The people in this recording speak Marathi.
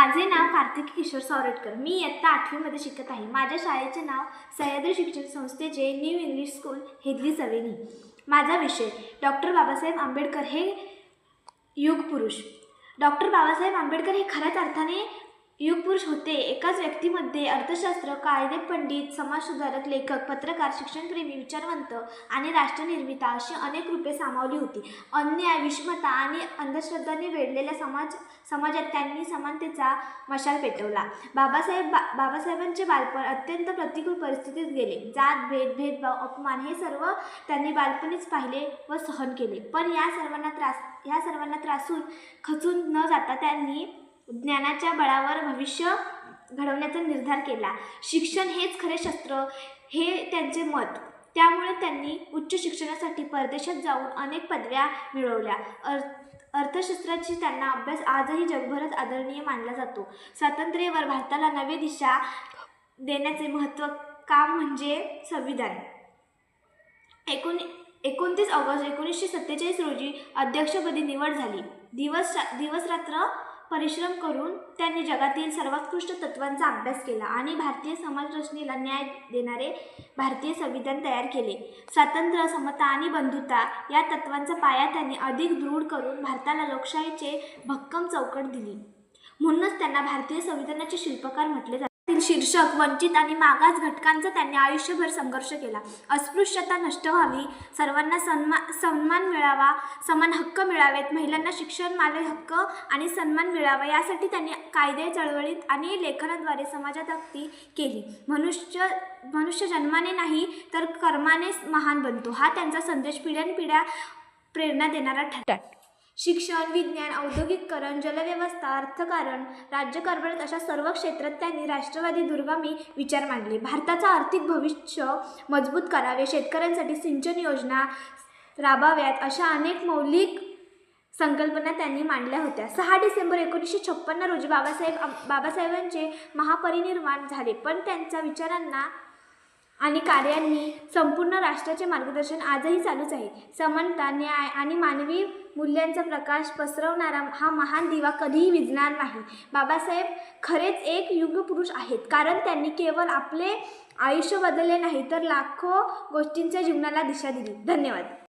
माझे नाव कार्तिकी किशोर सावरटकर। मी इयत्ता 8वीमध्ये शिकत आहे। माझ्या शाळेचे नाव सह्याद्री शिक्षण संस्थेचे न्यू इंग्लिश स्कूल हेदली सवेनी। माझा विषय डॉक्टर बाबासाहेब आंबेडकर हे युगपुरुष। डॉक्टर बाबासाहेब आंबेडकर हे खऱ्याच अर्थाने युगपुरुष होते। एकाच व्यक्तीमध्ये अर्थशास्त्र, कायदे पंडित, समाजसुधारक, लेखक, पत्रकार, शिक्षणप्रेमी, विचारवंत आणि राष्ट्रनिर्माता अशी अनेक रूपे सामावली होती। अन्याय, विषमता आणि अंधश्रद्धांनी वेढलेल्या समाजात त्यांनी समानतेचा मशाल पेटवला। बाबासाहेबांचे बालपण अत्यंत प्रतिकूल परिस्थितीत गेले। जात, भेदभाव, अपमान हे सर्व त्यांनी बालपणीच पाहिले व सहन केले। पण या सर्वांना त्रासून खचून न जाता त्यांनी ज्ञानाच्या बळावर भविष्य घडवण्याचा निर्धार केला। शिक्षण हेच खरे शस्त्र हे त्यांचे मत। त्यामुळे त्यांनी उच्च शिक्षणासाठी परदेशात जाऊन अनेक पदव्या मिळवल्या। अर्थशास्त्राची त्यांना अभ्यास आजही जगभरात आदरणीय मानला जातो। स्वातंत्र्यावर भारताला नवी दिशा देण्याचे महत्त्वाचे काम म्हणजे संविधान। 29 ऑगस्ट 1947 रोजी अध्यक्षपदी निवड झाली। दिवस रात्र परिश्रम करून त्यांनी जगातील सर्वोत्कृष्ट तत्त्वांचा अभ्यास केला आणि भारतीय समाजरचनेला न्याय देणारे भारतीय संविधान तयार केले। स्वातंत्र्य, समता आणि बंधुता या तत्त्वांचा पाया त्यांनी अधिक दृढ करून भारताला लोकशाहीचे भक्कम चौकट दिली। म्हणूनच त्यांना भारतीय संविधानाचे शिल्पकार म्हटले जाते। शीर्षक वंचित आणि मागास घटकांचा त्यांनी आयुष्यभर संघर्ष केला। अस्पृश्यता नष्ट व्हावी, सर्वांना सन्मान मिळावा, समान हक्क मिळावेत, महिलांना शिक्षण, मानवी हक्क आणि सन्मान मिळावा यासाठी त्यांनी कायदे, चळवळीत आणि लेखनाद्वारे समाजजागृती केली। मनुष्य जन्माने नाही तर कर्माने महान बनतो हा त्यांचा संदेश पिढ्यानपिढ्या प्रेरणा देणारा ठरला। शिक्षण, विज्ञान, औद्योगिकीकरण, जलव्यवस्था, अर्थकारण, राज्यकारभार अशा सर्व क्षेत्रात त्यांनी राष्ट्रवादी दूरगामी विचार मांडले। भारताचा आर्थिक भविष्य मजबूत करावे, शेतकऱ्यांसाठी सिंचन योजना राबवाव्यात अशा अनेक मौलिक संकल्पना त्यांनी मांडल्या होत्या। 6 डिसेंबर 1956 रोजी बाबासाहेबांचे महापरिनिर्वाण झाले, पण त्यांच्या विचारांना आणि कार्यांनी संपूर्ण राष्ट्राचे मार्गदर्शन आजही चालूच आहे। समानता, न्याय आणि मानवी मूल्यांचा प्रकाश पसरवणारा हा महान दिवा कधीही विझणार नाही। बाबासाहेब खरेच एक युगपुरुष आहेत, कारण त्यांनी केवळ आपले आयुष्य बदलले नाही तर लाखो गोष्टींच्या जीवनाला दिशा दिली। धन्यवाद।